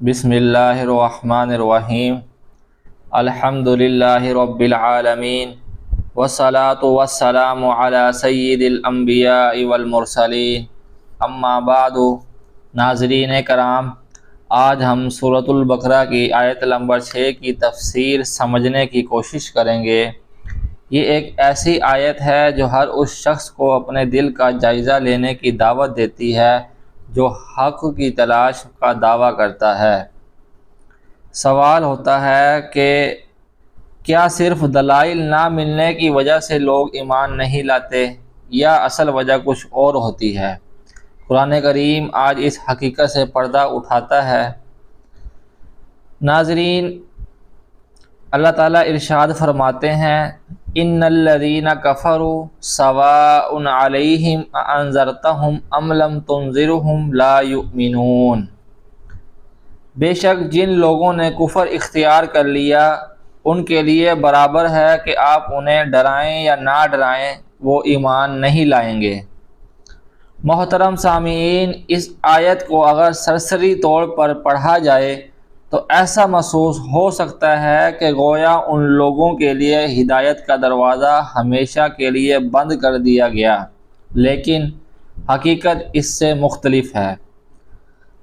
بسم اللہ الرحمن الرحیم الحمد للہ رب العالمین والصلاة والسلام علی سید الانبیاء والمرسلین اما بعد۔ ناظرین کرام، آج ہم سورۃ البقرہ کی آیت نمبر 6 کی تفسیر سمجھنے کی کوشش کریں گے۔ یہ ایک ایسی آیت ہے جو ہر اس شخص کو اپنے دل کا جائزہ لینے کی دعوت دیتی ہے جو حق کی تلاش کا دعویٰ کرتا ہے۔ سوال ہوتا ہے کہ کیا صرف دلائل نہ ملنے کی وجہ سے لوگ ایمان نہیں لاتے یا اصل وجہ کچھ اور ہوتی ہے؟ قرآن کریم آج اس حقیقت سے پردہ اٹھاتا ہے۔ ناظرین، اللہ تعالیٰ ارشاد فرماتے ہیں، ان الذین کفروا سواء علیہم اانذرتہم ام لم تنذرہم لا یؤمنون۔ بے شک جن لوگوں نے کفر اختیار کر لیا ان کے لیے برابر ہے کہ آپ انہیں ڈرائیں یا نہ ڈرائیں، وہ ایمان نہیں لائیں گے۔ محترم سامعین، اس آیت کو اگر سرسری طور پر پڑھا جائے تو ایسا محسوس ہو سکتا ہے کہ گویا ان لوگوں کے لیے ہدایت کا دروازہ ہمیشہ کے لیے بند کر دیا گیا، لیکن حقیقت اس سے مختلف ہے۔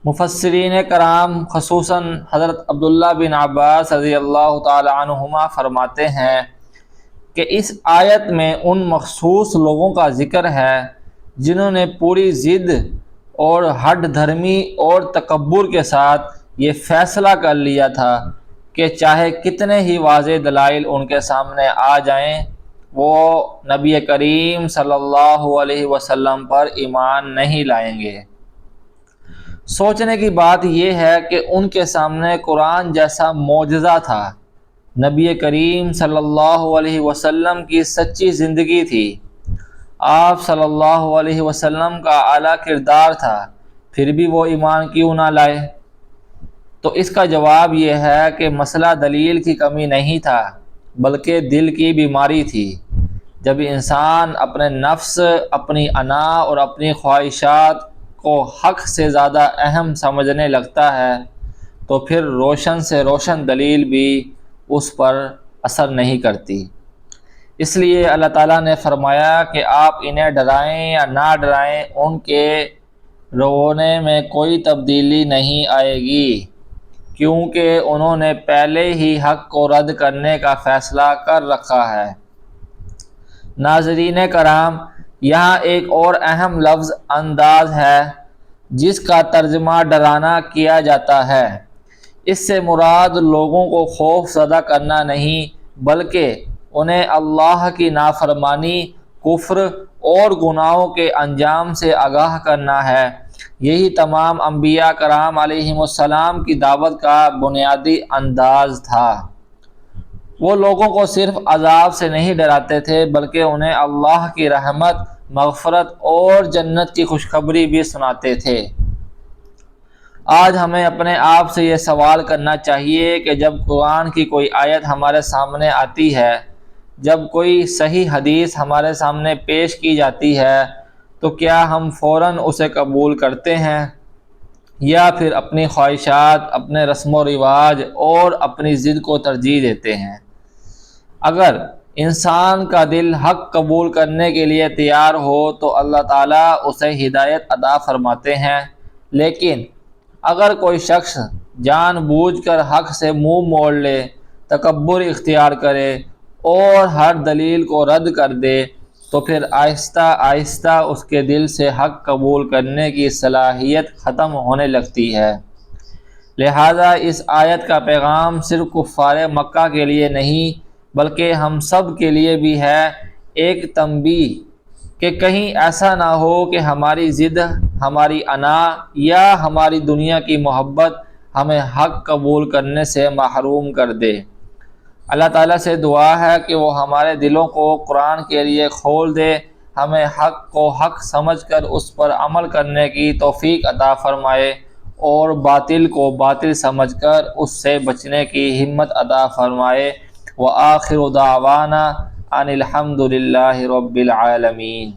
مفسرین کرام خصوصاً حضرت عبداللہ بن عباس رضی اللہ تعالی عنہما فرماتے ہیں کہ اس آیت میں ان مخصوص لوگوں کا ذکر ہے جنہوں نے پوری ضد اور ہٹ دھرمی اور تکبر کے ساتھ یہ فیصلہ کر لیا تھا کہ چاہے کتنے ہی واضح دلائل ان کے سامنے آ جائیں، وہ نبی کریم صلی اللہ علیہ وسلم پر ایمان نہیں لائیں گے۔ سوچنے کی بات یہ ہے کہ ان کے سامنے قرآن جیسا معجزہ تھا، نبی کریم صلی اللہ علیہ وسلم کی سچی زندگی تھی، آپ صلی اللہ علیہ وسلم کا اعلیٰ کردار تھا، پھر بھی وہ ایمان کیوں نہ لائے؟ تو اس کا جواب یہ ہے کہ مسئلہ دلیل کی کمی نہیں تھا بلکہ دل کی بیماری تھی۔ جب انسان اپنے نفس، اپنی انا اور اپنی خواہشات کو حق سے زیادہ اہم سمجھنے لگتا ہے تو پھر روشن سے روشن دلیل بھی اس پر اثر نہیں کرتی۔ اس لیے اللہ تعالیٰ نے فرمایا کہ آپ انہیں ڈرائیں یا نہ ڈرائیں، ان کے رونے میں کوئی تبدیلی نہیں آئے گی، کیونکہ انہوں نے پہلے ہی حق کو رد کرنے کا فیصلہ کر رکھا ہے۔ ناظرین کرام، یہاں ایک اور اہم لفظ انداز ہے جس کا ترجمہ ڈرانا کیا جاتا ہے۔ اس سے مراد لوگوں کو خوف زدہ کرنا نہیں بلکہ انہیں اللہ کی نافرمانی، کفر اور گناہوں کے انجام سے آگاہ کرنا ہے۔ یہی تمام انبیاء کرام علیہم السلام کی دعوت کا بنیادی انداز تھا۔ وہ لوگوں کو صرف عذاب سے نہیں ڈراتے تھے بلکہ انہیں اللہ کی رحمت، مغفرت اور جنت کی خوشخبری بھی سناتے تھے۔ آج ہمیں اپنے آپ سے یہ سوال کرنا چاہیے کہ جب قرآن کی کوئی آیت ہمارے سامنے آتی ہے، جب کوئی صحیح حدیث ہمارے سامنے پیش کی جاتی ہے تو کیا ہم فوراً اسے قبول کرتے ہیں یا پھر اپنی خواہشات، اپنے رسم و رواج اور اپنی ضد کو ترجیح دیتے ہیں؟ اگر انسان کا دل حق قبول کرنے کے لیے تیار ہو تو اللہ تعالیٰ اسے ہدایت عطا فرماتے ہیں، لیکن اگر کوئی شخص جان بوجھ کر حق سے منہ موڑ لے، تکبر اختیار کرے اور ہر دلیل کو رد کر دے تو پھر آہستہ آہستہ اس کے دل سے حق قبول کرنے کی صلاحیت ختم ہونے لگتی ہے۔ لہذا اس آیت کا پیغام صرف کفار مکہ کے لیے نہیں بلکہ ہم سب کے لیے بھی ہے، ایک تنبیہ کہ کہیں ایسا نہ ہو کہ ہماری ضد، ہماری انا یا ہماری دنیا کی محبت ہمیں حق قبول کرنے سے محروم کر دے۔ اللہ تعالیٰ سے دعا ہے کہ وہ ہمارے دلوں کو قرآن کے لیے کھول دے، ہمیں حق کو حق سمجھ کر اس پر عمل کرنے کی توفیق عطا فرمائے اور باطل کو باطل سمجھ کر اس سے بچنے کی ہمت عطا فرمائے۔ وآخر دعوانا ان الحمد للہ رب العالمین۔